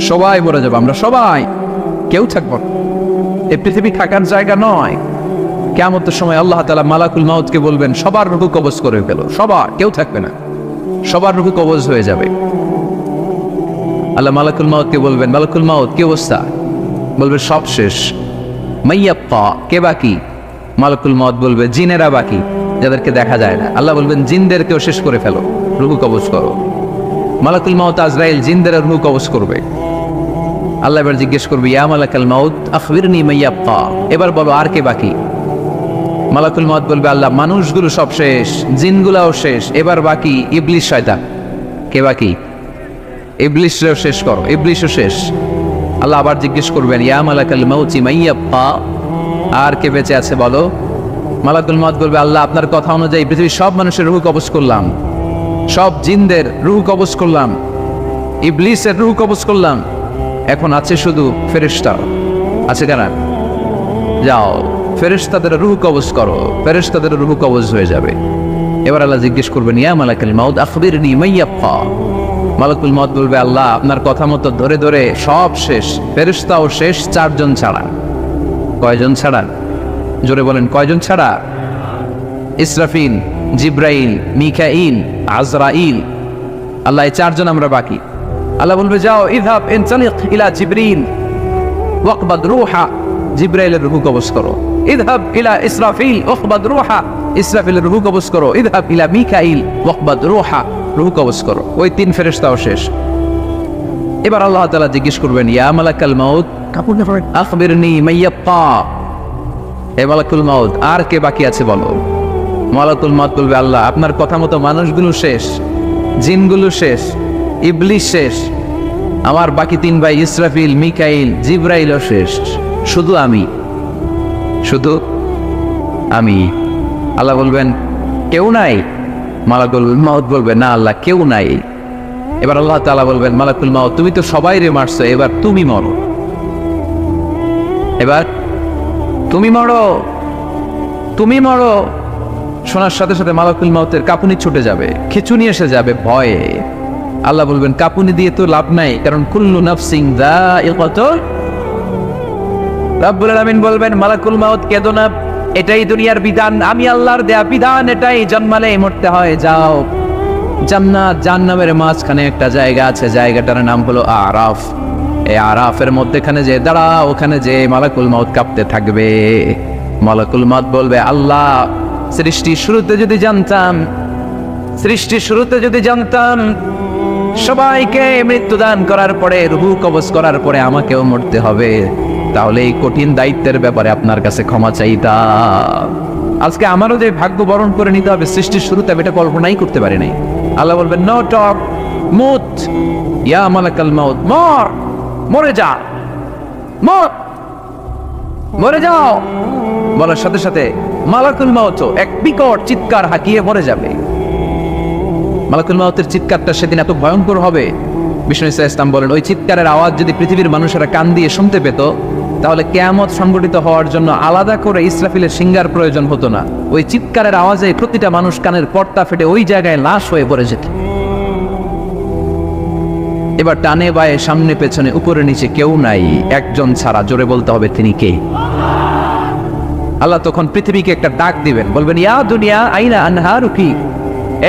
সবাই মরে যাবো আমরা, সবাই, কেউ থাকবো না। এই পৃথিবী থাকার জায়গা নয়। কিয়ামতের সময় আল্লাহ তাআলা মালাকুল মাউতকে বলবেন সবার রূহ কবজ করে ফেলো, সবার, কেউ থাকবে না, সবার রূহ কবজ হয়ে যাবে। আল্লাহ মালাকুল মাউতকে বলবেন, মালাকুল মাউত কি অবস্থা? বলবে সব শেষ। মাইয়াপ্পা, কে বাকি? মালাকুল মাউত বলবে জিনেরা বাকি, যাদেরকে দেখা যায় না। আল্লাহ বলবেন জিনদেরকেও শেষ করে ফেলো, রূহ কবজ করো। মালাকুল মাউত আজরাইল জিনদের রূহ কবজ করবে। আল্লাহ এবার জিজ্ঞেস করবে ইয়া মালাকাল মাউত আখবিরনি মাইয়াপ্পা, এবার বলো আর কে বাকি? মালাকুল মাউত বলবে আল্লাহ মানুষগুলো সব শেষ, জিনগুলাও শেষ, এবার বাকি ইবলিস শয়তান। কে বাকি? ইবলিসও শেষ করো, ইবলিসও শেষ। আল্লাহ আবার জিজ্ঞেস করবেন ইয়া মালাকাল মাউতি মাইয়াপ্পা, আর কে বেঁচে আছে বলো? মালাকুল মাউত বলবে আল্লাহ আপনার কথা অনুযায়ী পৃথিবীর সব মানুষের রূহ কবজ করলাম, সব জিনদের রূহ কবজ করলাম, ইবলিসের রূহ কবজ করলাম, এখন আছে শুধু ফেরেশতা। আছে কারা? যাও ফেরেশতাদের রূহ কবজ করো, ফেরেশতাদের রূহ কবজ হয়ে যাবে। এবার আল্লাহ জিজ্ঞেস করবেন ইয়া মালাকাল মাউত আখবিরনি মাইয়াপ্পা। মালাকুল মাউত বলবে আল্লাহ আপনার কথা মতো ধরে ধরে সব শেষ, ফেরেশতাও শেষ, চারজন ছাড়া। কয়জন ছাড়া? জোরে বলেন কয়জন ছাড়া? ইসরাফিল, জিব্রাইল, মিকাইল, আজরাইল। আল্লাহ এই চারজন আমরা বাকি। আল্লাহ বলবে যাও ইযহাব ইনতালিক ইলা জিবরিল ওয়াকবাদ রূহা, জিব্রাইলের রূহ কবজ করো। ইযহাব ইলা ইসরাফিল ওয়াকবাদ রূহা, ইসরাফিলের রূহ কবজ করো। ইযহাব ইলা মিকাইল ওয়াকবাদ রূহা, রূহ কবজ করো। ওই তিন ফেরেশতাও শেষ। এবার আল্লাহ তাআলা জিজ্ঞেস করবেন ইয়া মালাকাল মাউত আখবিরনি মাইয়াপ্পা, হে মালাকুল মাউত আর কে বাকি আছে বলো? মালাকুল মাউত বলবে আল্লাহ আপনার কথা মতো মানুষগুলো শেষ, জিনগুলো শেষ, ইবলিস শেষ, আমার বাকি তিন ভাই ইসরাফিল, মিকাইল, জিব্রাইলও শেষ, শুধু আমি, শুধু আমি। আল্লাহ বলবেন কেউ নাই? মালাকুল মাউত বলবে না আল্লাহ কেউ নাই। এবার আল্লাহ তাআলা বলবেন মালাকুল মাউত তুমি তো সবাই রে মারছো, এবার তুমি মরো, এবার তুমি মরো, তুমি মরো। শোনার সাথে সাথে মালাকুল মাউতের কাঁপুনি ছুটে যাবে, খিঁচুনি এসে যাবে ভয়ে। আল্লাহ বলবেন কাঁপুনি দিয়ে তো লাভ নাই, কারণ কুল্লু নাফসিন যায়িকাতুল। রব্বুল আলামিন বলবেন মালাকুল মাউত কেঁদো না, এটাই দুনিয়ার বিধান, আমি আল্লাহর দেয়া বিধান, এটাই, জন্মালেই মরতে হয়। যাও জান্নাত জাহান্নামের মাঝখানে একটা জায়গা আছে, জায়গাটার নাম হলো আরাফ। এই আরাফের মধ্যেখানে যে দাঁড়া, ওখানে যে মালাকুল মাউত কাঁপতে থাকবে। মালাকুল মাউত বলবে আল্লাহ সৃষ্টির শুরুতে যদি জানতাম, সৃষ্টির শুরুতে যদি জানতাম সবাইকে মৃত্যুদান করার পরে রূহ কবজ করার পরে আমাকেও মরতে হবে, তাহলে এই কঠিন দায়িত্বের ব্যাপারে আপনার কাছে ক্ষমা চাইতাম। আজকে আমারও যে ভাগ্য বরণ করে নিতে হবে সৃষ্টির শুরুতে, আমি এটা কল্পনাই করতে পারি নাই। আল্লাহ বলবেন নো টক, মুত ইয়া মালাকাল মাউত, মর, মরে যা, মর, মরে যাও। বলার সাথে সাথে মালাকুল মাউত এক বিকট চিৎকার হাঁকিয়ে মরে যাবে। মালাকুল মাউতের চিৎকারটা সেদিন এত ভয়ঙ্কর হবে, বিষ্ণু ইসলাম বলেন ওই চিৎকারের আওয়াজ যদি পৃথিবীর মানুষেরা কান দিয়ে শুনতে পেত, তাহলে কিয়ামত সংগঠিত হওয়ার জন্য আলাদা করে ইসরাফিলের সিঙ্গার প্রয়োজন হতো না। ওই চিৎকারের আওয়াজে প্রতিটা মানুষ কানের পর্দা ফেটে ওই জায়গায় লাশ হয়ে পড়ে যেত। এবার ডানে বায়ে সামনে পেছনে উপরে নিচে কেউ নাই, একজন ছাড়া, জোরে বলতে হবে তিনি কে? আল্লাহ তখন পৃথিবীকে একটা ডাক দিবেন, বলবেন ইয়া দুনিয়া আইনা আনহারুকি,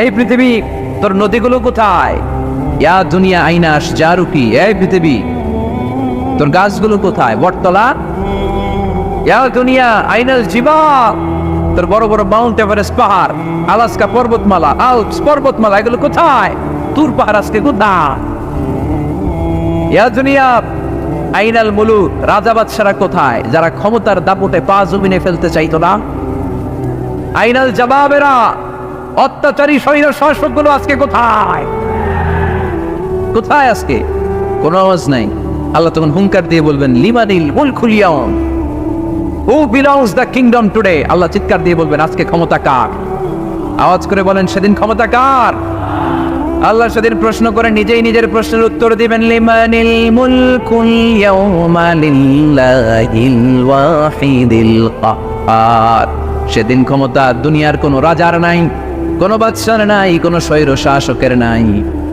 এই পৃথিবী তোর নদীগুলো কোথায়? ইয়া দুনিয়া আইনা আশজারুকি, এই পৃথিবী তোর গাছগুলো কোথায়? বটতলা। ইয়া দুনিয়া আইনাল জিবাল, তোর বড় বড় মাউন্ট এভারেস্ট পাহাড়, আলাস্কা পর্বতমালা, আল্পস পর্বতমালা, এগুলো কোথায়? তুর পাহাড় আজকে কোথায়? ইয়া দুনিয়া আইনাল মুলুক, রাজা বাদশারা কোথায়, যারা ক্ষমতার দাপটে পা জমিনে ফেলতে চাইতো না? আইনাল জাবাবেরা, অত্যাচারী স্বৈর শাসকগুলো আজকে কোথায়? কোথায় আজকে? কোনো আওয়াজ নাই। আল্লাহ তখন হুঙ্কার দিয়ে বলবেন লিমানিল মুলকুল ইয়াউম, who belongs the kingdom today. Allah চিৎকার দিয়ে বলবেন আজকে ক্ষমতা কার? আওয়াজ করে বলেন সেদিন ক্ষমতা কার? আল্লাহ সেদিন প্রশ্ন করে নিজেই নিজের প্রশ্নের উত্তর দিবেন লিমানিল মুলকুল ইয়াউমা লিল্লাহিল ওয়াহিদিল কাহ্হার। সেদিন ক্ষমতা দুনিয়ার কোনো রাজার নাই, কোনো বাদশার নাই, কোনো স্বৈর শাসকের নাই,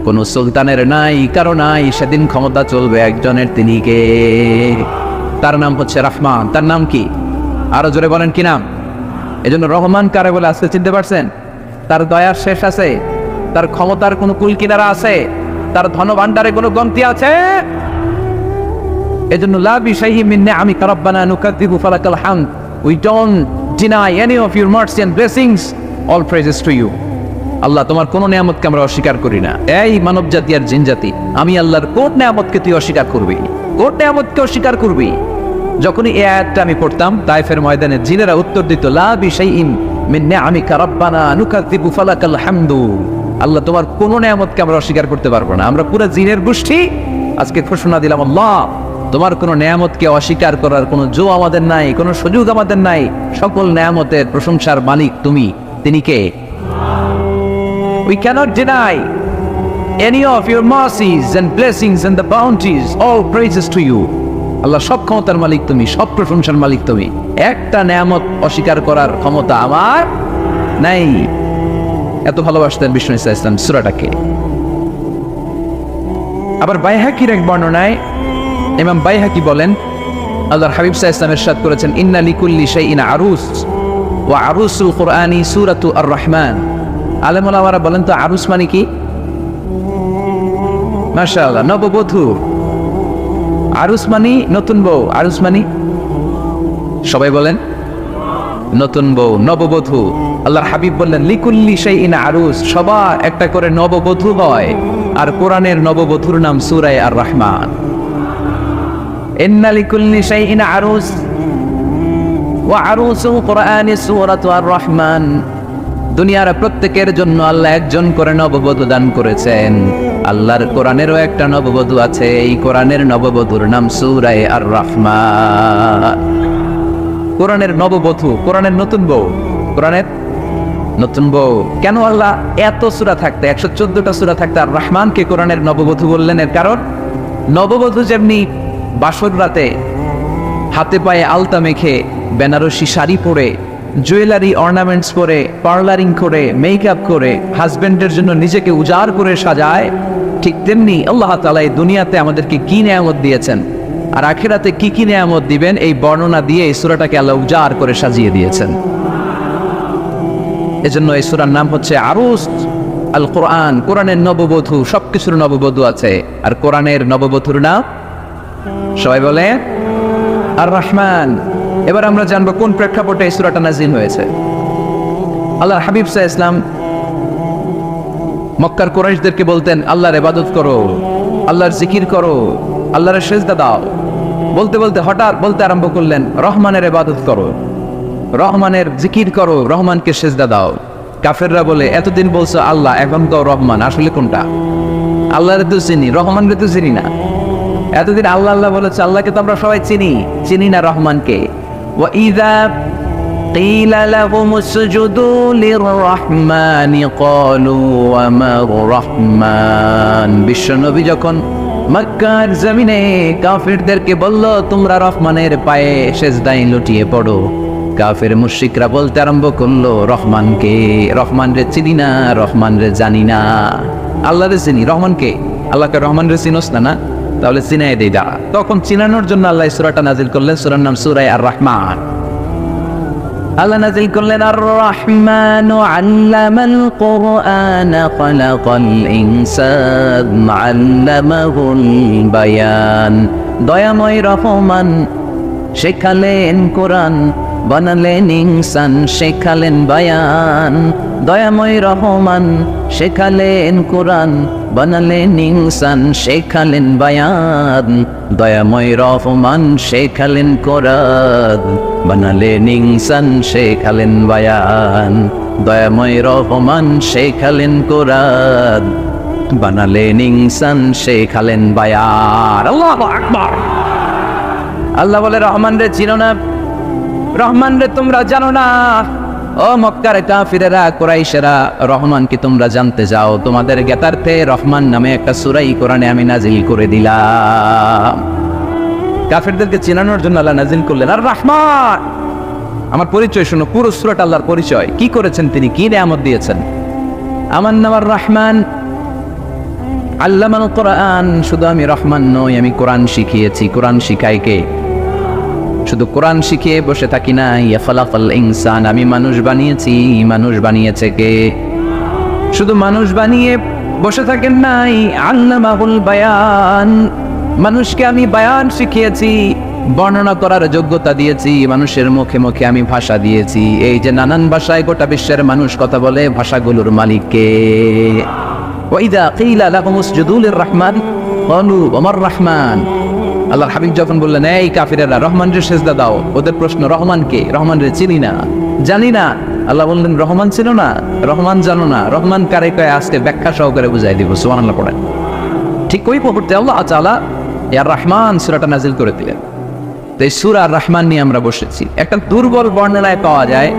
কোন সুলতানের নাই, কারো নাই, সেদিন ক্ষমতা চলবে একজনের, তিনি কে? তার নাম হচ্ছে রহমান। তার নাম কি? আরো জোরে বলেন কি নাম? এজন্য রহমান কারে বলে আজকে চিনতে পারছেন? তার দয়ার শেষ আছে? তার ক্ষমতার কোনো কুল কিনারা আছে? তার ধনভাণ্ডারে কোনো কমতি আছে? এজন্য লা বিশাইহি মিন নিআমিকা রাব্বানা নুকাযযিবু ফালাকাল হামদ, we don't deny any of your mercy and blessings, all praises to you. Allah, তোমার কোন নিয়ামতকে আমরা অস্বীকার করি না। এই মানব জাতি আর জিন জাতি, আমি আল্লাহর কোন নিয়ামতকে তুই অস্বীকার করবি? কোন নিয়ামতকে অস্বীকার করবি? যখনই এই আয়াতটা আমি পড়তাম, তায়েফের ময়দানে জিনেরা উত্তর দিত, লা বিশাইইন মিন নিআমিকা রাব্বানা নুকাযযিবু ফালাকাল হামদু। আল্লাহ, তোমার কোন নিয়ামতকে আমরা অস্বীকার করতে পারবো না। আমরা পুরো জিনের গোষ্ঠী আজকে ঘোষণা দিলাম, আল্লাহ, তোমার কোন নিয়ামতকে অস্বীকার করার কোনো জো আমাদের নাই, কোনো সুযোগ আমাদের নাই। সকল নিয়ামতের প্রশংসার মালিক তুমি, তিনি কে? We cannot deny any of your mercies and blessings and the bounties, all praises to you. আল্লাহ, সব ক্ষমতার মালিক তুমি, সব প্রশংসার মালিক তুমি। একটা নিয়ামত অস্বীকার করার ক্ষমতা আমার নাই। এত ভালোবাসতেন বিষ্ণু ইসা ইসলাম সূরাটাকে। আবার বাইহাকির এক বর্ণনায় ইমাম বাইহাকি বলেন, আল্লাহর হাবিব সাল্লাল্লাহু আলাইহি ওয়াসাল্লাম ইরশাদ করেছেন, ইন্না লিকুল্লি শাইইন আরুস ওয়া আরুসুল কুরআনি সূরাতু আর-রহমান। আলেম ওলামারা বলেন তো আরুস মানে কি? মাশাআল্লাহ, নববধূ। আরুস মানে নতুন বউ। আরুস মানে, সবাই বলেন, নতুন বউ, নববধূ। আল্লাহর হাবিব বললেন, লিকুল্লি শাইইন আরুস, সবার একটা করে নববধূ হয়। আর কোরআনের নববধূর নাম সূরা আর-রহমান। ইন্না লিকুল্লি শাইইন আরুস ওয়া আরুসুল কুরআনি সূরাতু আর-রহমান। দুনিয়ার প্রত্যেকের জন্য আল্লাহ একজন করে নববধূ দান করেছেন। আল্লাহর কোরআনেরও একটা নববধূ আছে। এই কোরআনের নববধূর নাম সূরা আর-রহমান। কোরআনের নববধূ, কোরআনের নতুন বউ, কোরআনের নতুন বউ। কেন আল্লাহ এত সূরা থাকতে, 114টা সূরা থাকতে আর রহমানকে কোরআনের নববধূ বললেন? এর কারণ, নববধূ যেমনি বাসর রাতে হাতে পায়ে আলতা মেখে, বেনারসি শাড়ি পরে, জুয়েলারি অর্নামেন্টস পরে, পার্লারিং করে, মেকআপ করে হাজবেন্ডের জন্য নিজেকে উজাড় করে সাজায়, ঠিক তেমনি আল্লাহ তাআলা এই দুনিয়াতে আমাদেরকে কি নিয়ামত দিয়েছেন আর আখিরাতে কি কি নিয়ামত দিবেন, এই বর্ণনা দিয়ে এই সূরাটাকে আল্লাহ উজাড় করে সাজিয়ে দিয়েছেন। এজন্য এই সূরার নাম হচ্ছে আরুস আল কোরআন। কোরআনের নববধূ, সবকিছুর নববধূ আছে। আর কোরআনের নববধূর নাম সবাই বলে আর-রহমান। এবার আমরা জানবো কোন প্রেক্ষাপটে এই সূরাটা নাযিল হয়েছে। আল্লাহর হাবিব সাল্লাল্লাহু আলাইহি ওয়াসাল্লাম মক্কার কুরাইশদেরকে বলতেন, আল্লাহর ইবাদত করো, আল্লাহর জিকির করো, আল্লাহর সিজদা দাও। বলতে বলতে হঠাৎ বলতে আরম্ভ করলেন, রহমানের ইবাদত করো, রহমানের জিকির করো, রহমানকে সিজদা দাও। কাফেররা বলে, এতদিন বলছো আল্লাহ, এখন কও রহমান, আসলে কোনটা? আল্লাহরে তো চিনি, রহমানরে তো চিনি না। এতদিন আল্লাহ আল্লাহ বলেছে, আল্লাহকে তো আমরা সবাই চিনি না রহমানকে। ওয়া ইযা কিলা লাহুমুস সুজুদু লির-রহমানি ক্বালু ওয়া মার রহমান। বিশ্বনবী যখন মক্কার জমিনে কাফিরদেরকে বলল, তোমরা রহমানের পায়ে সিজদায় লুটিয়ে পড়ো, কাফের মুশরিকরা বলতে আরম্ভ করলো, রহমানকে, রহমানরে চিনি না, রহমানরে জানি না। আল্লাহরে চিনি, রহমানকে? আল্লাহকে রহমানরে চিনোস না? না, তাহলে চিনাই দেই দাঁড়া। তখন চিনানোর জন্য আল্লাহ সূরাটা নাজিল করলেন। সূরার নাম সূরা আর-রহমান। আল্লাহ নাজিল করলেন, আর-রহমানু আল্লামাল কুরআনা খালাকাল ইনসান আল্লামাহুল বায়ান। দয়াময় রহমান শেখালেন কোরআন, বানালেন ইনসান, শেখালেন বায়ান। দয়াময় রহমান শেখালেন কোরআন, বানালেন ইনসান, শেখালেন বায়ান। দয়াময় রহমান শেখালেন কোরআন, বানালেন ইনসান, শেখালেন বায়ান। দয়াময় রহমান শেখালেন কোরআন, বানালেন ইনসান, শেখালেন বায়ান। আল্লাহু আকবার। আল্লাহ বলে, রহমান রে চিনো না, রহমান রে তোমরা জানো না। ও মক্কার কাফিরেরা, কুরাইশেরা, রহমান কি তোমরা জানতে যাও? তোমাদের জ্ঞাতার্থে রহমান নামে একটা সূরা কোরআনে আমি নাজিল করে দিলাম। কাফিরদেরকে চিনানোর জন্য আল্লাহ নাজিল করলেন আর রহমান। আমার পরিচয় শোনো, পুরো সূরাটা আল্লাহর পরিচয়। কি করেছেন তিনি, কি নিয়ামত দিয়েছেন। আমার নাম আর রহমান। আল্লামাল কোরআন, শুধু আমি রহমান নই, আমি কোরআন শিখিয়েছি। কোরআন শিখাই কে? শুধু কোরআন শিখিয়ে বসে থাকি না। ইয়া খালাকাল ইনসান, আমি মানুষ বানিয়েছি। মানুষ বানিয়েছে কে? শুধু মানুষ বানিয়ে বসে থাকেন নাই, আল্লামাহুল বায়ান, মানুষকে আমি বায়ান শিখিয়েছি, বর্ণনা করার যোগ্যতা দিয়েছি। মানুষের মুখে মুখে আমি ভাষা দিয়েছি। এই যে নানান ভাষায় গোটা বিশ্বের মানুষ কথা বলে, ভাষাগুলোর মালিক কে? ওয়াইদা কিলা লাহুম উসজুদু লিররহমান ক্বালু ওমার রহমান। আল্লাহর হাবিব যখন বললেন, এই কাফিরেরা রহমানরে সিজদা দাও, ওদের প্রশ্ন রহমান কে? রহমানরে চিনি না, জানি না। আল্লাহ বললেন, রহমান ছিল না, রহমান জানো না, রহমান কারে কয় আজকে ব্যাখ্যা সহকারে বুঝাই দিব। সুবহানাল্লাহ পড়েন। ঠিক ওই মুহূর্তে আল্লাহ তাআলা ইয়া রহমান সূরাটা নাযিল করে দিলেন। তো এই সূরা আর রহমান নিয়ে আমরা বসেছি। একটা দুর্বল বর্ণনায় পাওয়া যায়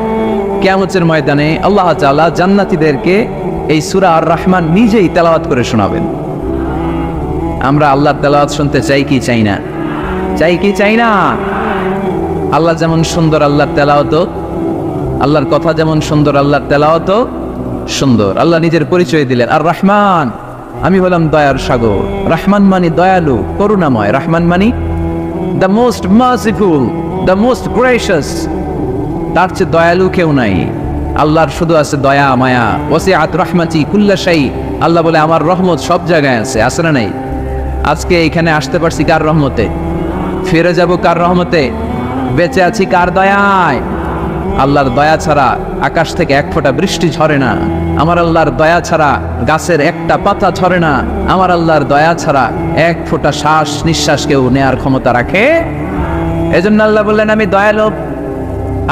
কিয়ামতের ময়দানে আল্লাহ তাআলা জান্নাতীদেরকে এই সূরা আর রহমান নিজেই তেলাওয়াত করে শোনাবেন। আমরা আল্লাহর তেলাওয়াত শুনতে চাই কি চাই না? চাই কি চাই না? আল্লাহ যেমন সুন্দর, আল্লাহর তেলাওয়াত, আল্লাহর কথা যেমন সুন্দর, আল্লাহর তেলাওয়াত সুন্দর। আল্লাহ নিজের পরিচয় দিলেন, আর রহমান, আমি হলাম দয়ার সাগর। রহমান মানে দয়ালু, করুণাময়। রহমান মানে the most merciful, the most gracious. তার চেয়ে দয়ালু কেউ নাই। আল্লাহর শুধু আছে দয়া মায়া। ওয়াসিআত রাহমাতি কুল্লা শাই, আল্লাহ বলে আমার রহমত সব জায়গায় আছে। আছে না নাই? আজকে এখানে আসতে পারছি কার রহমতে? ফিরে যাব কার রহমতে? বেঁচে আছি কার দয়ায়? আল্লাহর দয়া ছাড়া আকাশ থেকে এক ফোঁটা বৃষ্টি ঝরে না। আমার আল্লাহর দয়া ছাড়া গাছের একটা পাতা ঝরে না। আমার আল্লাহর দয়া ছাড়া এক ফোঁটা শ্বাস নিঃশ্বাস কেউ নেয়ার ক্ষমতা রাখে? এজন্য আল্লাহ বললেন, আমি দয়ালু,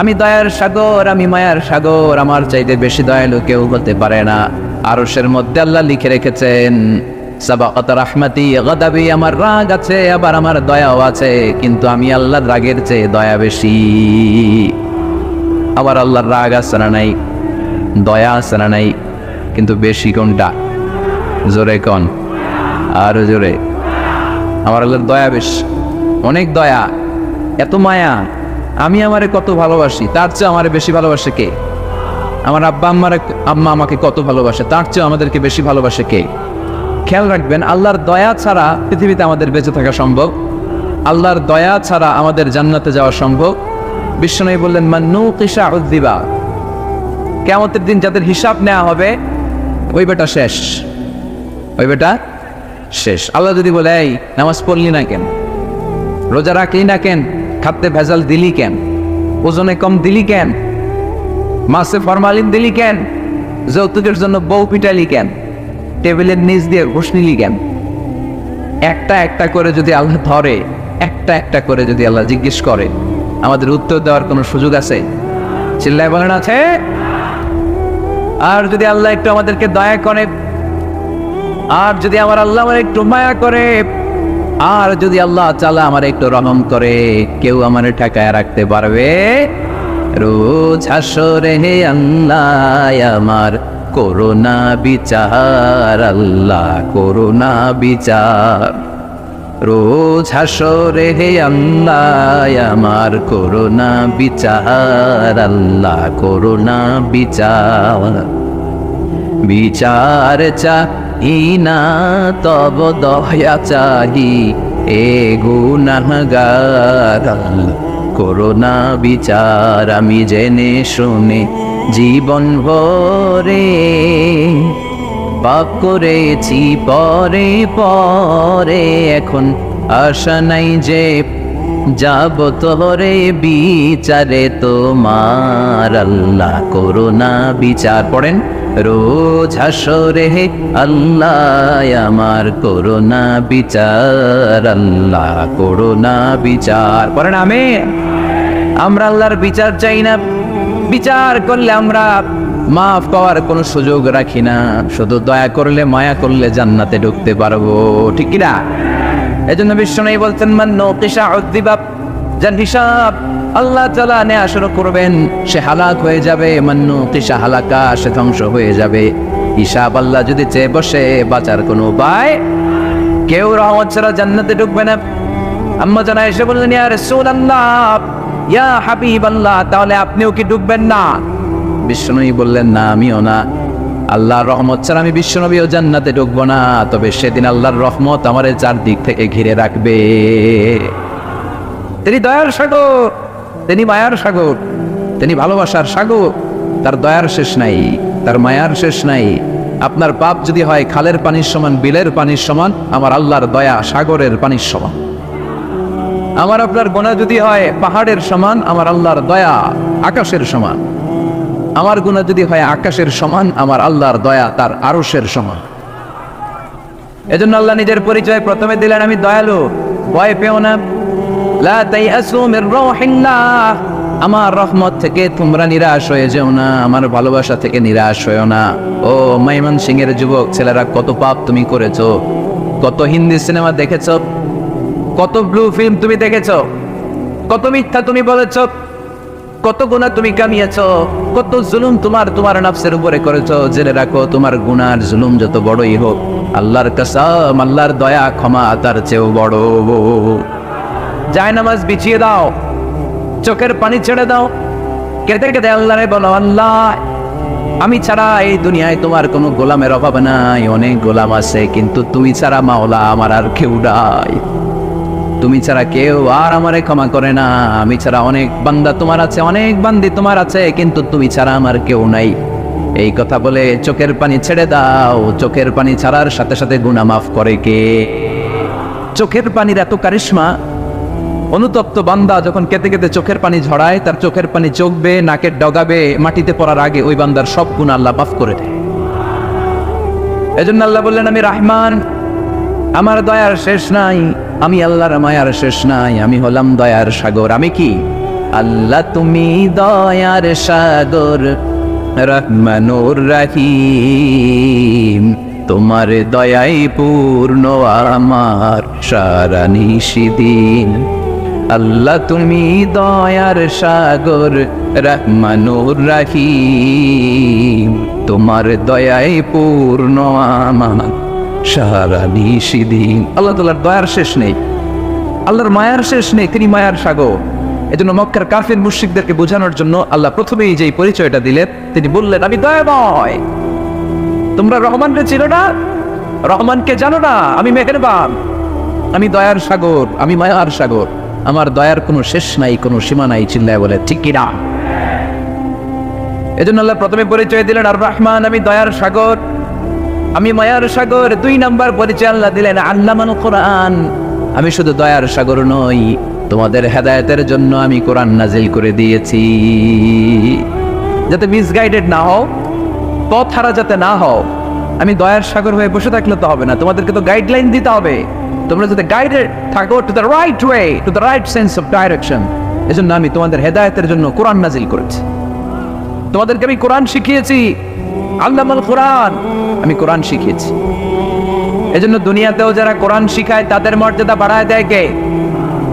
আমি দয়ার সাগর, আমি মায়ার সাগর। আমার চাইতে বেশি দয়ালু কেউ হতে পারে না। আরশের মধ্যে আল্লাহ লিখে রেখেছেন, সাবাকাত রাহমাতি গাদাবি, আমার রাগ আছে, আবার আমার দয়াও আছে, কিন্তু আমি আল্লাহর রাগের চেয়ে দয়া বেশি। আবার আল্লাহর রাগ আছে না নাই? দয়া আছে না নাই? কিন্তু বেশি কোনটা? জোরে কোন? আরো জোরে। আমার আল্লাহর দয়া বেশি, অনেক দয়া, এত মায়া। আমি আমারে কত ভালোবাসি, তার চেয়ে আমারে বেশি ভালোবাসে কে? আমার আম্মা আমাকে কত ভালোবাসে, তার চেয়ে আমাদেরকে বেশি ভালোবাসে কে? খেয়াল রাখবেন, আল্লাহর দয়া ছাড়া পৃথিবীতে আমাদের বেঁচে থাকা সম্ভব। আল্লাহর দয়া ছাড়া আমাদের জান্নাতে যাওয়া সম্ভব। বিশ্বনবী বললেন, মান নুকিশা উযযিবা, কিয়ামতের দিন যাদের হিসাব নেওয়া হবে, ওই বেটা শেষ, ওই বেটা শেষ। আল্লাহ যদি বলে, এই নামাজ পড়লি না কেন, রোজা রাখলি না কেন, খাদ্যে ভেজাল দিলি কেন, ওজনে কম দিলি কেন, মাছে ফরমালিন দিলি কেন, যৌতুকের জন্য বউ পিটালি কেন, টেবিলের নিচ দিয়ে ঘুষ নিলি কেন, একটা একটা করে যদি আল্লাহ ধরে, একটা একটা করে যদি আল্লাহ জিজ্ঞেস করে, আমাদের উত্তর দেওয়ার কোনো সুযোগ আছে? চিল্লায় বলেন আছে? আর যদি আল্লাহ একটু আমাদেরকে দয়া করে, আর যদি আমার আল্লাহ আমার একটু মায়া করে, আর যদি আল্লাহ তাআলা আমার একটু রহম করে, কেউ আমার ঠেকায় রাখতে পারবে? রোজ হাসরে হে আল্লাহ আমার করুণা বিচার, আল্লাহ করুণা বিচার। রোজ হাসরে হে আল্লাহ আমার করুণা বিচার, আল্লাহ করুণা বিচার। বিচার চাহি না তব দয়া চাহি, এ গুনাহগার, আল্লাহ করুণা বিচার। আমি জেনে শুনে জীবন ভরে পাপ করেছি পরে পরে, এখন আশা নাই যে যাব তোরে বিচারে তোমার, আল্লাহ করুণা বিচার। পড়েন, রোজ হাসরে হে আল্লাহ আমার করুণা বিচার, আল্লাহ করুণা বিচার। পড়েন আমিন। আমরা আল্লাহর বিচার চাই না। বিচার করলে আমরা মাফ পাওয়ার কোনো সুযোগ রাখি না। শুধু দয়া করলে, মায়া করলে জান্নাতে ঢুকতে পারবো, ঠিক কি না? এজন্য বিশ্বনবী বলতেন, মান নুকিশা উযযিবা, যার হিসাব আল্লাহ তাআলা নেওয়া শুরু করবেন সে হালাক হয়ে যাবে। মান নুকিশা হালাকা, সে ধ্বংস হয়ে যাবে। হিসাব আল্লাহ যদি চেয়ে বসে, বাঁচার কোনো উপায়? কেউ রহমত ছাড়া জান্নাতে ঢুকবে না। আম্মা জানা এসে বললেন, ইয়া রাসূলুল্লাহ, ইয়া হাবিবাল্লাহ, তাহলে আপনিও কি ঢুকবেন না? বিশ্বনবী বললেন, না, আমিও না। আল্লাহর রহমত ছাড়া আমি বিশ্বনবীও জান্নাতে ঢুকবো না, তবে সেদিন আল্লাহর রহমত আমার চারদিক থেকে ঘিরে রাখবে। তিনি দয়ার সাগর, তিনি মায়ার সাগর, তিনি ভালোবাসার সাগর। তার দয়ার শেষ নাই, তার মায়ার শেষ নাই। আপনার পাপ যদি হয় খালের পানির সমান, বিলের পানির সমান, আমার আল্লাহর দয়া সাগরের পানির সমান। আমার আপনার গুনাহ যদি হয় পাহাড়ের সমান, আমার আল্লাহর দয়া আকাশের সমান। আমার গুনাহ যদি হয় আকাশের সমান, আমার আল্লাহর দয়া তার আরশের সমান। এজন্য আল্লাহ নিজের পরিচয় প্রথমে দিলেন, আমি দয়ালু, ভয় পেও না। লা তাইয়াসু মির রাহিল্লাহ, আমার রহমত থেকে তোমরা নিরাশ হয়ে যেও না, আমার ভালোবাসা থেকে নিরাশ হয়েও না। ও ময়মনসিংহের যুবক ছেলেরা, কত পাপ তুমি করেছো, কত হিন্দি সিনেমা দেখেছো, কত ব্লু ফিল্ম তুমি দেখেছো, কত মিথ্যা তুমি বলেছো, কত গুনাহ তুমি কামিয়েছো, কত জুলুম তোমার নফসের উপরে করেছো। জেনে রাখো, তোমার গুনার জুলুম যত বড়ই হোক, আল্লাহর কসম, আল্লাহর দয়া ক্ষমা তার চেয়েও বড়। জায়নামাজ বিছিয়ে দাও, চোখের পানি ছেড়ে দাও, কেঁদে কেঁদে আল্লাহরে বলো, আল্লাহ আমি ছাড়া এই দুনিয়ায় তোমার কোনো গোলামের অভাব নাই, অনেক গোলাম আছে, কিন্তু তুমি ছাড়া মাওলা আমার আর কেউ নাই। তুমি ছাড়া কেউ আর আমারে ক্ষমা করে না। আমি ছাড়া অনেক বান্দা তোমার আছে, অনেক বান্দি তোমার আছে, কিন্তু তুমি ছাড়া আমার কেউ নাই। এই কথা বলে চোখের পানি ছেড়ে দাও। চোখের পানি ছাড়ার সাথে সাথে গুনাহ মাফ করে কে? চোখের পানির এত কারিশমা, অনুতপ্ত বান্দা যখন কেঁদে কেঁদে চোখের পানি ঝরায়, তার চোখের পানি চোখবে, নাকের ডগাবে, মাটিতে পড়ার আগে ওই বান্দার সব গুনাহ আল্লাহ মাফ করে দেয়। এজন্য আল্লাহ বললেন, আমি রহমান, আমার দয়ার শেষ নাই, আমি আল্লাহর মায়ার শেষ নাই, আমি হলাম দয়ার সাগর। আমি কি? আল্লাহ তুমি দয়ার সাগর, রহমানুর রহিম, তোমার দয়াই পূর্ণ আমার সারা নিশিদিন। আল্লাহ তুমি দয়ার সাগর, রহমানুর রহিম, তোমার দয়াই পূর্ণ আমার সারা নিশিদিন। আল্লাহ তাআলার দয়ার শেষ নেই, আল্লাহর মায়ার শেষ নেই, তিনি মায়ার সাগর। এজন্য মক্কার কাফির মুশরিকদেরকে বোঝানোর জন্য আল্লাহ প্রথমেই যে পরিচয়টা দিলেন, তিনি বললেন, আমি দয়াময়। তোমরা রহমানকে চিনো না, রহমানকে জানো না? আমি মেহেরবান, আমি দয়ার সাগর, আমি মায়ার সাগর, আমার দয়ার কোনো শেষ নাই, কোনো সীমা নাই। চিল্লায় বলে ঠিক কিনা? এজন্য আল্লাহ প্রথমে পরিচয় দিলেন আর রহমান, আমি দয়ার সাগর, আমি মায়ার সাগর। 2 নাম্বার পরিচয় আল্লাহ দিলেন আল্লামাল কোরআন, আমি শুধু দয়ার সাগর নই, তোমাদের হেদায়েতের জন্য আমি কোরআন নাজিল করে দিয়েছি, যাতে মিসগাইডেড না হও, পথ হারা যাতে না হও। আমি দয়ার সাগর হয়ে বসে থাকলে তো হবে না, তোমাদেরকে তো গাইডলাইন দিতে হবে। তোমরা যাতে গাইডেড থাকো to the right way, to the right sense of direction, এজন্য আমি তোমাদের হেদায়েতের জন্য কোরআন নাজিল করেছি। তোমাদেরকে আমি কোরআন শিখিয়েছি, আল্লামাল কোরআন, আমি কোরআন শিখিয়েছি। এজন্য দুনিয়াতেও যারা কোরআন শিখায় তাদের মর্যাদা বাড়ায় দেয় কে?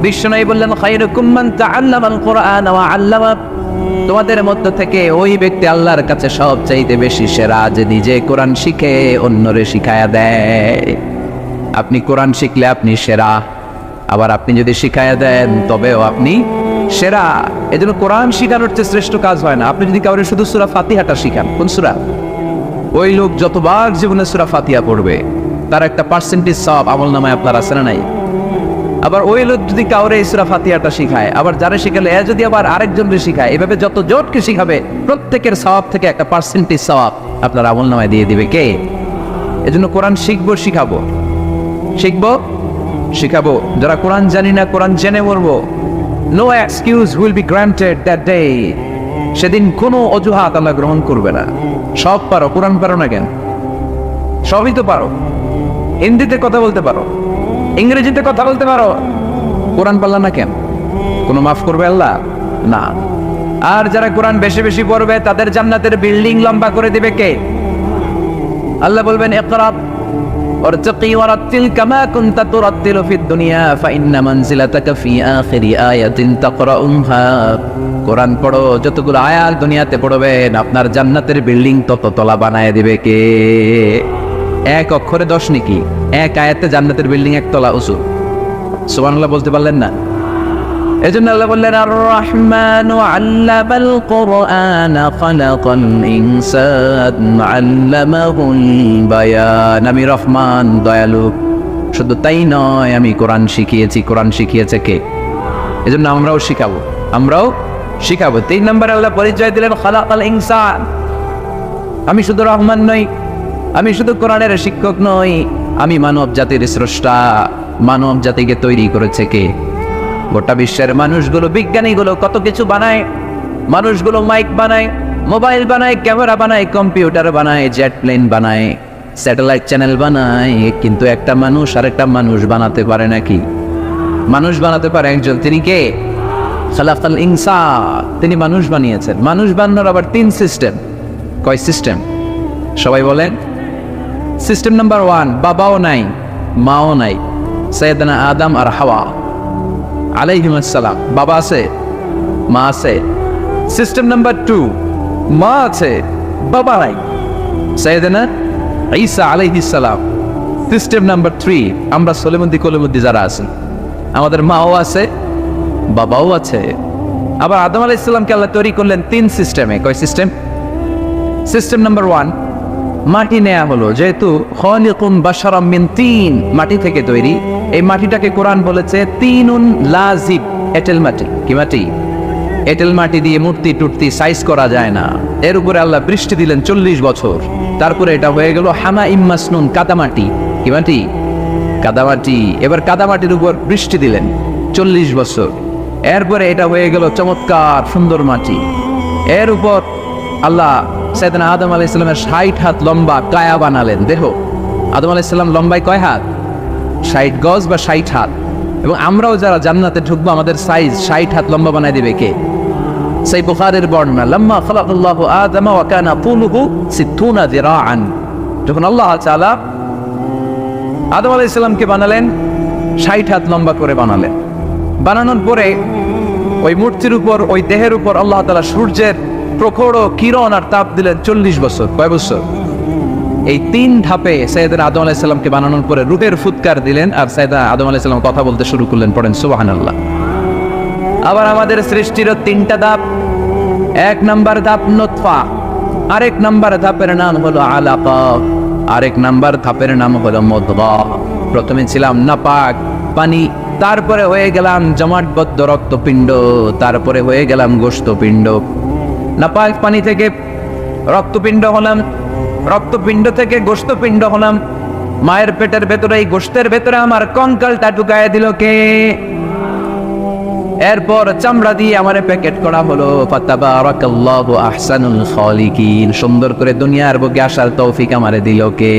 বিশ্বনবী বললেন, খায়রুকুম মান তাআল্লামাল কোরআন ওয়া আল্লামা, তোমাদের মধ্য থেকে ওই ব্যক্তি আল্লাহর কাছে সবচাইতে বেশি সেরা, যে নিজে কোরআন শিখে অন্যরে শিখায়া দেয়। আপনি কোরআন শিখলে আপনি সেরা, আবার আপনি যদি শিখায়া দেন তবেও আপনি সেরা। এজন্য কোরআন শিখানোর চেয়ে শ্রেষ্ঠ কাজ হয় না। আপনি যদি কাউরে শুধু সূরা ফাতিহাটা শিখান, কোন সূরা, ওই লোক যতবার জীবনে সূরা ফাতিহা পড়বে তার একটা পার্সেন্টেজ সওয়াব আমলনামায় আপনার আছে না নাই? আবার ওই লোক যদি কাউরে এই সূরা ফাতিহাটা শিখায়, আবার যারা শিখালে এ যদি আবার আরেকজনকে শিখায়, এভাবে যত জনকে শিখাবে প্রত্যেকের সওয়াব থেকে একটা পার্সেন্টেজ সওয়াব আপনার আমলনামায় দিয়ে দিবে কে? এজন্য কোরআন শিখবো, শিখাবো, শিখবো, শিখাবো। যারা কোরআন জানি না, কোরআন জেনে মরবো। No excuse will be granted that day, সেদিন কোনো অজুহাত আল্লাহ গ্রহণ করবে না। সব পারো, কোরআন পারো না কেন? সবই তো পারো। হিন্দিতে কথা বলতে পারো, ইংরেজিতে কথা বলতে পারো, কোরআন পারলা না কেন? কোনো মাফ করবে আল্লাহ? না। আর যারা কোরআন বেশি বেশি পড়বে তাদের জান্নাতের বিল্ডিং লম্বা করে দিবে কে? আল্লাহ বলবেন, ইকরা ওয়ারতাকি ওয়ারাতিল কামা কুনতা তুরাতিলু ফিদ দুনিয়া ফাইন্না মানজিলাতাকা ফি আখিরি আয়াতিন তাকরাউহা। কোরআন পড়ো, যতগুলো আয়াত দুনিয়াতে পড়বেন আপনার জান্নাতের বিল্ডিং তত তলা বানায় দিবে কে? 1 অক্ষরে 10 নেকি, 1 আয়াতে জান্নাতের বিল্ডিং 1 তলা উঁচু। সুবহানাল্লাহ বলতে পারলেন না? এজন্য আল্লাহ বললেন আর রহমানু আল্লামাল কুরআন খালাকাল ইনসান আল্লামাহুল বায়ান। আমি রহমান, দয়ালু। শুধু তাই নয়, আমি কোরআন শিখিয়েছি। কোরআন শিখিয়েছে কে? এজন্য আমরাও শিখাবো। 3 নম্বর আল্লাহ পরিচয় দিলেন খালাকাল ইনসান। আমি শুধু রহমান নই, আমি শুধু কোরআনের শিক্ষক নই, আমি মানব জাতির স্রষ্টা। মানব জাতিকে তৈরি করেছে কে? গোটা বিশ্বের মানুষগুলো, বিজ্ঞানীগুলো কত কিছু বানায়। মানুষগুলো মাইক বানায়, মোবাইল বানায়, ক্যামেরা বানায়, কম্পিউটার বানায়, জেট প্লেন বানায়, স্যাটেলাইট চ্যানেল বানায়, কিন্তু একটা মানুষ আর একটা মানুষ বানাতে পারে নাকি? মানুষ বানাতে পারে একজন, তিনি কে? খালাকাল ইনসান। তিনি মানুষ বানিয়েছেন। মানুষ বানানোর আবার 3 সিস্টেম। কয় সিস্টেম? সবাই বলেন। সিস্টেম নাম্বার 1, বাবাও নাই, মাও নাই। সাইয়েদনা আদম আর হাওয়া আলাইহিমুস সালাম। বাবা আছে, মা আছে। সিস্টেম নাম্বার 2, মা আছে, বাবা নাই। সাইয়েদনা ঈসা আলাইহিস সালাম। সিস্টেম নাম্বার 3, আমরা কলিমুদ্দি যারা আছি, আমাদের মাও আছে, বাবাও আছে। আবার আদম আলাইহিস সালামকে আল্লাহ তৈরি করলেন 3 সিস্টেমে। কয় সিস্টেম? সিস্টেম নাম্বার 1, মাটি নেয়া হলো। যেহেতু খালিকুম বাশারাম মিন তিন, মাটি থেকে তৈরি। এই মাটিটাকে কোরআন বলেছে তিনুন লাজিব, এঁটেল মাটি। কি মাটি? এঁটেল মাটি দিয়ে মূর্তি টুর্তি সাইজ করা যায় না। এর উপরে আল্লাহ বৃষ্টি দিলেন 40 বছর। তারপরে এটা হয়ে গেল হামাইম মাসনুন, কাদামাটি। কি মাটি? কাদামাটি। এবার কাদামাটির উপর বৃষ্টি দিলেন 40 বছর। এরপরে এটা হয়ে গেল চমৎকার সুন্দর মাটি। এর উপর আল্লাহ সাইয়েদনা আদম আলাইহিস সালামের 60 হাত লম্বা কায়া বানালেন, দেহ। আদম আলাইহিস সালাম লম্বায় কয় হাত? 60 গজ বা 60 হাত। এবং আমরাও যারা জান্নাতে ঢুকবো, আমাদের সাইজ 60 হাত লম্বা বানায় দিবে কে? সেই বুখারীর বর্ণনা, লাম্মা খালাকাল্লাহু আদম ওয়া কানা তুলুহু 60 যিরাআন। যখন আল্লাহ তাআলা আদম আলাইহিস সালামকে বানালেন, 60 হাত লম্বা করে বানালেন। বানানোর পরে ওই মূর্তির উপর, ওই দেহের উপর আল্লাহ তাআলা সূর্যের প্রখর কিরণ আর তাপ দিলেন 40 বছর। কয় বছর? এই 3 ধাপে সাইয়েদনা আদম আলাইহিস সালামকে বানানোর পরে রূহের ফুৎকার দিলেন, আর সাইয়েদনা আদম আলাইহিস সালাম কথা বলতে শুরু করলেন। পড়েন সুবহানাল্লাহ। আবার আমাদের সৃষ্টিরও 3টা ধাপ। 1 নাম্বার ধাপ নুতফা, আরেক নাম্বার ধাপের নাম হলো আলাকা, আরেক নাম্বার ধাপের নাম হলো মুদগা। প্রথমে ছিলাম নাপাক পানি, তারপরে হয়ে গেলাম জমাটবদ্ধ রক্তপিণ্ড, তারপরে হয়ে গেলাম গোশতপিণ্ড। নাপাক পানি থেকে রক্তপিণ্ড হলাম, রক্তপিণ্ড থেকে গোশতপিণ্ড হলাম। মায়ের পেটের ভেতরে, এই গোশতের ভেতরে আমার কঙ্কালটা ঢুকায় দিল কে? এরপর চামড়া দিয়ে আমারে প্যাকেট করা হলো। ফাতাবারাকাল্লাহু আহসানুল খালিকিন। সুন্দর করে দুনিয়ার বুকে আসার তৌফিক আমারে দিল কে?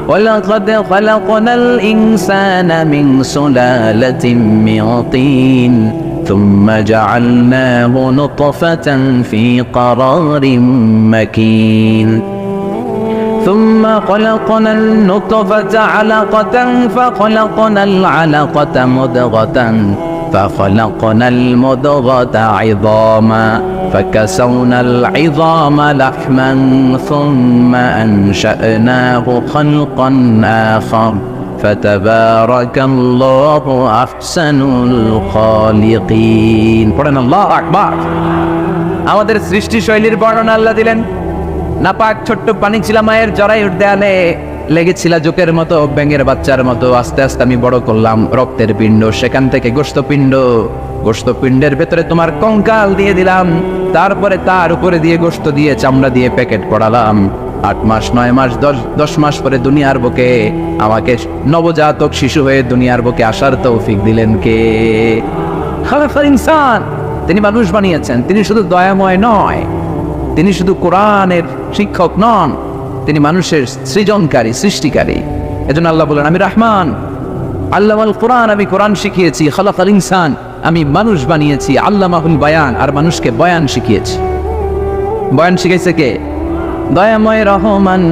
ওয়ালাকাদ খালাকনাল ইনসানা মিন সুলালাতিন মিন তিন ثم جعلناه نطفة في قرار مكين ثم خلقنا النطفة علقة فخلقنا العلقة مضغة فخلقنا المضغة عظاما فكسونا العظام لحما ثم أنشأناه خلقا آخر فتبارك الله أحسن الخالقين। পড়েন আল্লাহু আকবার। আমাদের সৃষ্টি শৈলীর বর্ণনা আল্লাহ দিলেন। নাপাক ছোট্ট পানি ছিল মায়ের জরায়ুর দেয়ালে, লেগেছিল জোকের মতো, ব্যাঙের বাচ্চার মতো। আস্তে আস্তে আমি বড় করলাম রক্তের পিণ্ড, সেখান থেকে গোশতপিণ্ড, গোশতপিণ্ডের ভেতরে তোমার কঙ্কাল দিয়ে দিলাম, তারপরে তার উপরে দিয়ে গোশত দিয়ে চামড়া দিয়ে প্যাকেট পড়ালাম। 8 মাস 9 মাস 10 মাস পরে দুনিয়ার বুকে আমাকে নবজাতক শিশু হয়ে দুনিয়ার বুকে আসার তৌফিক দিলেন কে? খালাকাল ইনসান। তিনি মানুষ বানিয়েছেন। তিনি শুধু দয়াময় নয়, তিনি শুধু কোরআনের শিক্ষক নন, তিনি মানুষের সৃজনকারী, সৃষ্টিকারী। এজন্য আল্লাহ বলেন আমি রহমান, আল্লামাল কোরআন, আমি কোরআন শিখিয়েছি। খালাকাল ইনসান, আমি মানুষ বানিয়েছি। আল্লামাহুল বায়ান, আর মানুষকে বয়ান শিখিয়েছি। বয়ান শিখাইছে কে? দয়াময় রহমান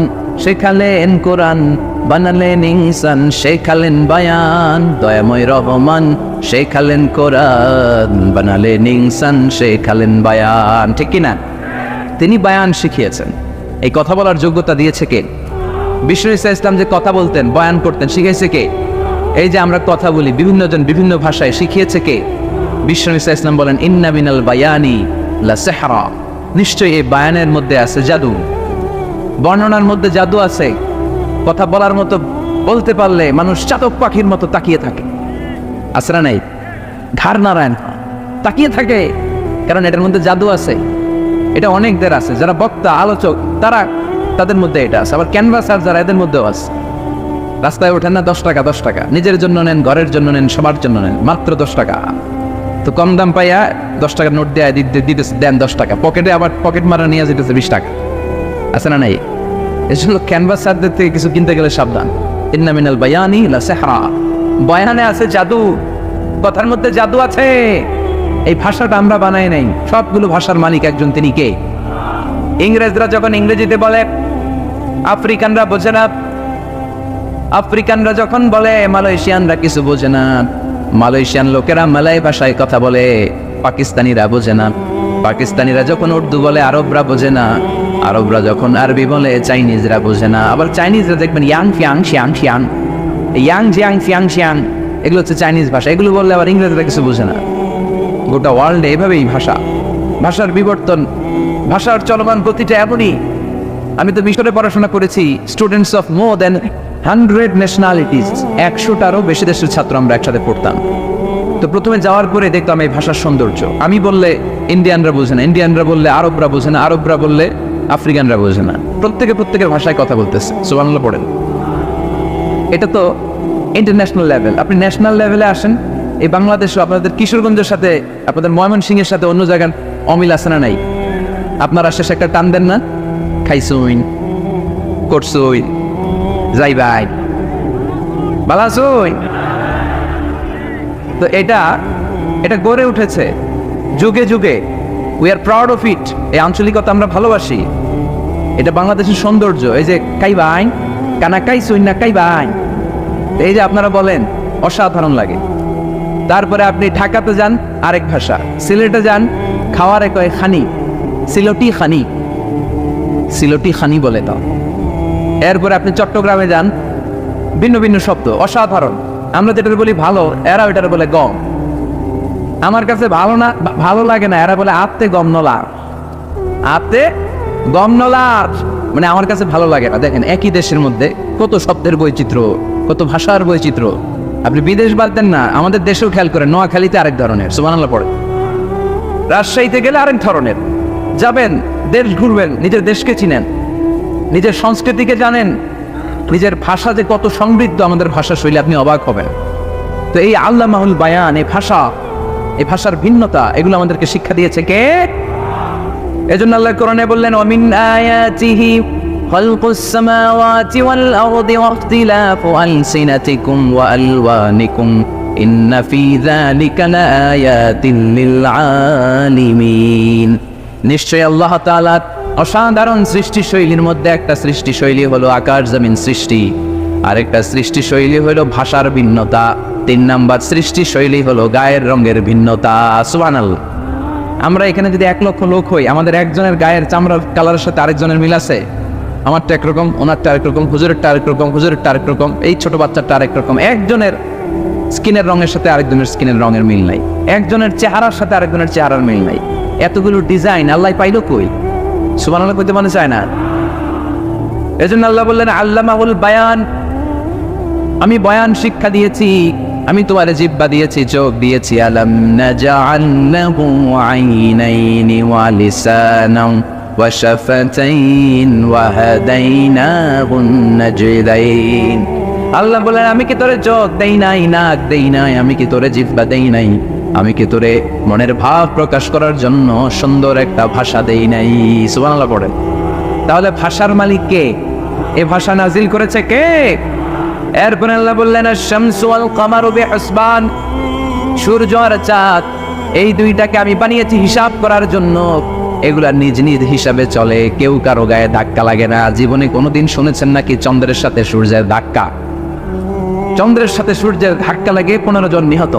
শেখালেন কোরআন, বানালেন ইনসান, শেখালেন বায়ান। দয়াময় রহমান শেখালেন কোরআন, বানালেন ইনসান, শেখালেন বায়ান। ঠিক কিনা? তিনি বায়ান শিখিয়েছেন। এই কথা বলার যোগ্যতা দিয়েছে কে? বিষ্ণু ঈসা ইসলাম যে কথা বলতেন, বয়ান করতেন, শিখাইছে কে? এই যে আমরা কথা বলি, বিভিন্ন জন বিভিন্ন ভাষায়, শিখিয়েছে কে? বিশ্বনবী সাল্লাল্লাহু আলাইহি ওয়াসাল্লাম বলেন ইন্না মিনাল বায়ানি লা সিহরা, নিশ্চয়ই এই বায়ানের মধ্যে আছে জাদু, বর্ণনার মধ্যে জাদু আছে। কথা বলার মতো, বলতে পারলে মানুষ চাতক পাখির মতো তাকিয়ে থাকে, আছে না নাই? ঘাড় নারায়ণ তাকিয়ে থাকে, কারণ এটার মধ্যে জাদু আছে। এটা অনেকদের আছে, যারা বক্তা আলোচক তাদের মধ্যে এটা আছে। আবার ক্যানভাসার যারা, এদের মধ্যেও আছে। রাস্তায় ওঠেন না 10 টাকা 10 টাকা, নিজের জন্য নেন, ঘরের জন্য নেন, সবার জন্য নেন, মাত্র 10 টাকা। তো কম দাম পাইয়া 10 টাকার নোট দেয় দিতেছে, দেন 10 টাকা, পকেটে আবার পকেট মারা নিয়ে যেতেছে 20 টাকা, আছে না নাই? এই জন্য ক্যানভাসারদের থেকে কিছু কিনতে গেলে সাবধান। ইন্না মিনাল বায়ানি লা সিহরা, বয়ানে আছে জাদু, কথার মধ্যে জাদু আছে। এই ভাষাটা আমরা বানাই নাই, সবগুলো ভাষার মালিক একজন, তিনি কে? ইংরেজরা যখন ইংরেজিতে বলে আফ্রিকানরা বোঝে না, আফ্রিকানরা যখন বলে মালয়েশিয়ানরা কিছু বোঝে না, মালয়েশিয়ান লোকেরা মালয় ভাষায় কথা বলে, পাকিস্তানিরা বোঝে না, পাকিস্তানিরা যখন উর্দু বলে আরবরা বোঝে না, আরবরা যখন আরবি বলে চাইনিজরা বোঝে না। আবার চাইনিজরা দেখবেন ইয়াং ফিয়াং শিয়াং শিয়াং, ইয়াং জিয়াং ফিয়াং শিয়াং, এগুলো হচ্ছে চাইনিজ ভাষা। এগুলো বললে আবার ইংরেজরা কিছু বোঝে না। গোটা ওয়ার্ল্ডে এভাবেই ভাষার বিবর্তন, ভাষার চলমান গতিটা এমনই। আমি তো মিশরে পড়াশোনা করেছি, students of more than 100 nationalities, 100টারও বেশি দেশের ছাত্র আমরা একসাথে পড়তাম। তো প্রথমে যাওয়ার পরে দেখতাম এই ভাষার সৌন্দর্য। আমি বললে ইন্ডিয়ানরা বোঝে না, ইন্ডিয়ানরা বললে আরবরা বোঝে না, আরবরা বললে আফ্রিকানরা বোঝে না। প্রত্যেকের ভাষায় কথা বলতেছে, সুবহানাল্লাহ পড়েন। এটা তো ইন্টারন্যাশনাল লেভেল। আপনি ন্যাশনাল লেভেলে আসেন, এই বাংলাদেশও আপনাদের কিশোরগঞ্জের সাথে, আপনাদের ময়মনসিংহের সাথে অন্য জায়গার অমিল আছে না নাই? আপনারা শেষে একটা টান দেন না, খাইছুইন, করছুইন, যাই ভাই, বালাসুইন। তো এটা গড়ে উঠেছে যুগে যুগে। We are proud of it. এই আঞ্চলিকতা আমরা ভালোবাসি, এটা বাংলাদেশের সৌন্দর্য। এই যে কাইবাইন, কানা কাইছুইন না কাইবাইন, এই যে আপনারা বলেন, অসাধারণ লাগে। তারপরে আপনি ঢাকাতে যান, আরেক ভাষা। সিলেটে যান, খাওয়ারে কয় খানি, সিলটি খানি, সিলটি খানি বলে তাও। এরপরে আপনি চট্টগ্রামে যান, ভিন্ন ভিন্ন শব্দ, অসাধারণ। আমরা যেটা বলি ভালো, এরা ওইটার বলে গম। আমার কাছে ভালো লাগে না, এরা বলে আত্তে গম নলার, আত্তে গম নলার, মানে আমার কাছে ভালো লাগে না। দেখেন একই দেশের মধ্যে কত শব্দের বৈচিত্র্য, কত ভাষার বৈচিত্র্য। আপনি বিদেশ বাদ দেন না, আমাদের দেশেও খেয়াল করেন, নোয়াখালীতে আরেক ধরনের, সুবহানাল্লাহ পড়ে। রাজশাহীতে গেলে আরেক ধরনের। যাবেন, দেশ ঘুরবেন, নিজের দেশকে চিনেন, নিজের সংস্কৃতিকে জানেন, নিজের ভাষা যে কত সমৃদ্ধ, আমাদের ভাষা শৈলী, আপনি অবাক হবেন। তো এই আল্লামাহুল বায়ান, এই ভাষার ভিন্নতা, এগুলো আমাদেরকে শিক্ষা দিয়েছে কে? এজন্য আল্লাহ কোরআনে বললেন, ওয়ামিন আয়াতিহি খালকুস সামাওয়াতি ওয়াল আরদি ওয়াখতিলাফু আলসিনাতিকুম ওয়া আলওয়ানিকুম ইন্না ফি যালিকা লাআয়াতিন লিল আলিমিন। নিশ্চয় আল্লাহ তাআলার অসাধারণ সৃষ্টিশৈলীর মধ্যে একটা সৃষ্টিশৈলী হলো আকাশ জমিন সৃষ্টি, আরেকটা সৃষ্টিশৈলী হলো ভাষার ভিন্নতা, 3 নাম্বার সৃষ্টিশৈলী হলো গায়ের রঙের ভিন্নতা। সুবহানাল্লাহ। আমরা এখানে যদি 1 লক্ষ লোক হই, আমাদের একজনের গায়ের চামড়ার কালারের সাথে আরেকজনের মিল আছে? আমারটা একরকম, ওনারটা আরেক রকম, হুজুরেরটা আরেক রকম, হুজুরেরটা আরেক রকম, এই ছোট বাচ্চাটা আরেক রকম। একজনের স্কিনের রঙের সাথে আরেকজনের স্কিনের রঙের মিল নাই, একজনের চেহারার সাথে আরেকজনের চেহারার মিল নাই। এতগুলো ডিজাইন আল্লাহ পাইলো কই? সুবহানাল্লাহ কইতে মনে চায় না। এজন্য আল্লাহ বললেন আল্লামাহুল বায়ান, আমি বয়ান শিক্ষা দিয়েছি, আমি তোমার জিহ্বা দিয়েছি, চোখ দিয়েছি। আলাম নাজআল লাহু আইনাইনি ওয়া লিসানান ওয়া শাফাতাইন ওয়া হাদাইনাহুন নাজদাইন। আল্লাহ বলেন, আমি কি তোরে চোখ দেই নাই, নাক দেই নাই, আমি কি তোরে জিহ্বা দেই নাই, আমি কি তোরে মনের ভাব প্রকাশ করার জন্য সুন্দর একটা ভাষা দেই নাই? সুবহানাল্লাহ পড়েন। তাহলে ভাষার মালিক কে? এ ভাষা নাজিল করেছে কে? এরপর আল্লাহ বললেন, আশ-শামসু ওয়াল কামারু বিহুসবান, সূর্য আর চাঁদ, এই দুইটাকে আমি বানিয়েছি হিসাব করার জন্য। এগুলা নিজ নিজ হিসাবে চলে, কেউ কারো গায়ে ধাক্কা লাগে না। জীবনে কোনোদিন শুনেছেন নাকি চন্দ্রের সাথে সূর্যের ধাক্কা? চন্দ্রের সাথে সূর্যের ধাক্কা লাগে 15 জন নিহত।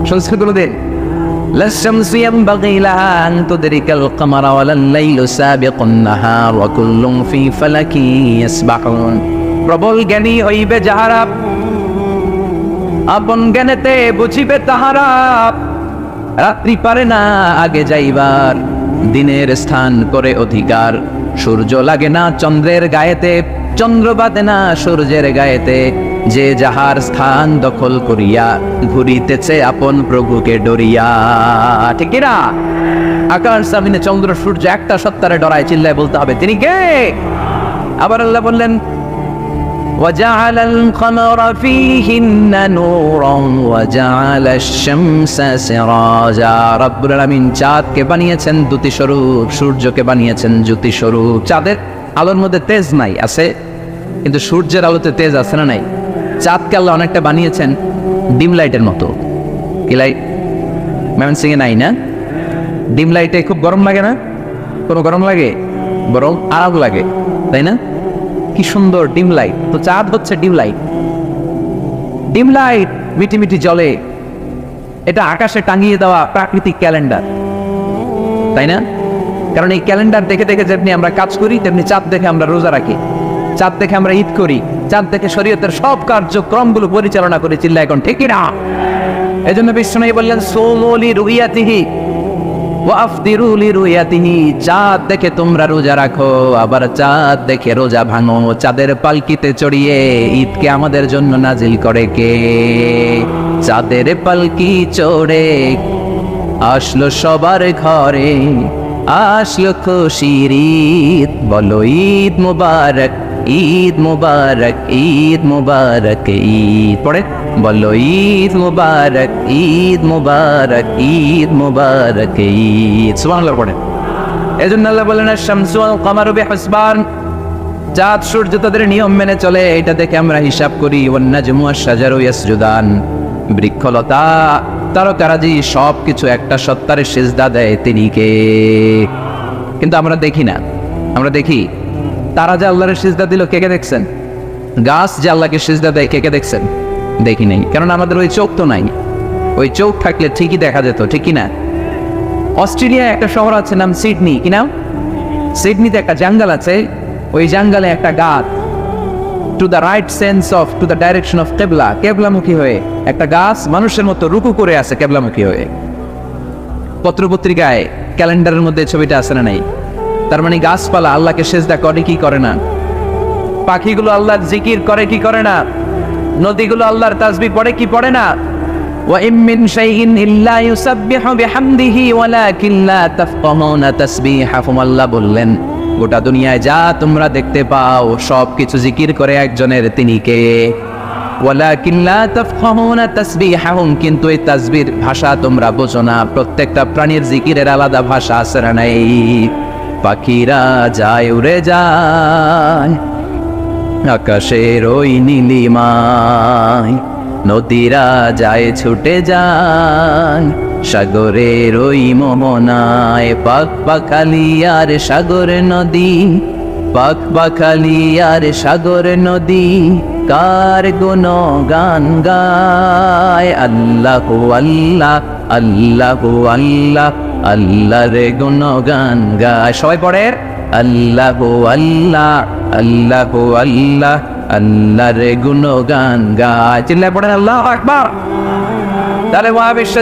শুনছেন কোনোদিন? লাশ-শামসু ইয়ানবাগি লাহা আন তুদরিকাল কামারা ওয়ালাল লাইলু সাবিকুন নাহার ওয়া কুল্লুন ফি ফালাকি ইয়াসবাহুন। প্রবল জ্ঞানী হইবে যাহারা, আপন জ্ঞানেতে বুঝিবে তাহারা, রাত্রি পারে না আগে যাইবার, দিনের স্থান করে অধিকার। সূর্য লাগে না চন্দ্রের গায়েতে, চন্দ্র বাদে না সূর্যের গায়েতে। যে যাহার স্থান দখল করিয়া, ঘুরিতেছে আপন প্রভুকে ডরিয়া। ঠিক না? আকাশ জমিনে চন্দ্র সূর্য একটা সত্তারে ডরায়, চিল্লায় বলতে হবে তিনি কে। আবার আল্লাহ বললেন وجعل القمر فيهن نورا وجعل الشمس سراجا। রব্বুল আলামিন চাঁদকে বানিয়েছেন দ্যুতি স্বরূপ, সূর্যকে বানিয়েছেন জ্যোতি স্বরূপ। চাঁদের আলোর মধ্যে তেজ নাই, আছে, কিন্তু সূর্যের আলোতে তেজ আছে না নাই? চাঁদকে আল্লাহ অনেকটা বানিয়েছেন ডিম লাইটের মতো। কি লাইট? ময়মনসিংহে নাই না? ডিম লাইটে খুব গরম লাগে না? কোনো গরম লাগে? বরং আরাম লাগে, তাই না? কি সুন্দর ডিম লাইট। তো চাঁদ হচ্ছে ডিম লাইট। ডিম লাইট মিটি মিটি জ্বলে, এটা আকাশে টাঙিয়ে দেওয়া প্রাকৃতিক ক্যালেন্ডার, তাই না? কারণ এই ক্যালেন্ডার দেখে দেখে যেমনি আমরা কাজ করি, তেমনি চাঁদ দেখে আমরা রোজা রাখি, চাঁদ দেখে আমরা ঈদ করি, চাঁদ দেখে শরীয়তের সব কার্যক্রমগুলো পরিচালনা করি। চিল্লা এখন ঠিক না? এই জন্য বিশ্বনবী বললেন সোমলি রুইয়াতিহি ওয়া আফতিরু লিরুয়াতিহি। চাঁদ দেখে তোমরা রোজা রাখো, আবার চাঁদ দেখে রোজা ভাঙো। চাঁদের পালকিতে চড়িয়ে ঈদকে আমাদের জন্য নাজিল করে কে? চাঁদের পালকি চড়ে আসলো সবার ঘরে, আসলো খুশির ঈদ। বলো ঈদ মুবারক, ঈদ মুবারক, ঈদ মুবারক, ঈদ। পড়ে বলো ঈদ মুবারক, ঈদ মুবারক, ঈদ মুবারক, ঈদ। সুবহানাল্লাহ পড়ে। এজন্য আল্লাহ বলেন আশ-শামসু ওয়াল কামারু বিহুসবান। চাঁদ সূর্য তাদের নিয়ম মেনে চলে, এটা দেখে আমরা হিসাব করি। ওয়ান নাজমু ওয়াশ-শাজারু ইয়াসজুদান। বৃক্ষলতা তারকারাজি সবকিছু একটা সত্তারে সিজদা দেয়, তিনি কে? কিন্তু আমরা দেখি না। আমরা দেখি তারা যে আল্লাহর সিজদা দিল, কে কে দেখছেন? গাছ যে আল্লাহকে সিজদা দেয়, কে কে দেখছেন? দেখি নাই। কারণ আমাদের ওই চোখ তো নাই। ওই চোখ থাকলে ঠিকই দেখা যেত, ঠিক কি না? অস্ট্রেলিয়ায় একটা শহর আছে নাম সিডনি, কি নাম? সিডনিতে একটা জঙ্গল আছে, ওই জঙ্গলে একটা গাছ to the right sense of to the direction of কেবলা, কেবলামুখী হয়ে একটা গাছ মানুষের মতো রুকু করে আছে কেবলামুখী হয়ে। পত্রপত্রিকায় ক্যালেন্ডারের মধ্যে ছবিটা আছে না নাই? তার মানে গাছপালা আল্লাহকে সিজদা করে কি করে না? পাখিগুলো আল্লাহর জিকির করে কি করে না? নদীগুলো আল্লাহর তাসবিহ পড়ে কি পড়ে না? ওয়া ইম মিন শাইইন ইল্লা ইউসাব্বিহু বিহামদিহি ওয়ালাকিন লা তাফকাহুনা তাসবিহাহুম। আল্লাহ বললেন গোটা দুনিয়ায় যা তোমরা দেখতে পাও সবকিছু জিকির করে একজনের, তিনি কে? ওয়ালাকিন লা তাফকাহুনা তাসবিহাহুম। কিন্তু এই তাসবিহর ভাষা তোমরা বোঝো না। প্রত্যেকটা প্রাণীর জিকিরের আলাদা ভাষা আছে না নাই? পাখিরা যায় উড়ে যায় আকাশের ওই নীলিমায়, নদীরা যায় ছুটে যায় সাগরের ওই মোহনায়। পাক পাখালি আর সাগর নদী, পাক পাখালি আর সাগর নদী, কার গুণগান গায়। আল্লাহু আল্লাহ, আল্লাহু আল্লাহ, আল্লাহর গুণগান গায়। সবাই পড়ে আল্লাহু আল্লাহ, আল্লাহু আল্লাহ, আল্লাহর গুণগান গায়। চিল্লায় পড়েন আল্লাহু আকবার। তাহলে মহাবিশ্ব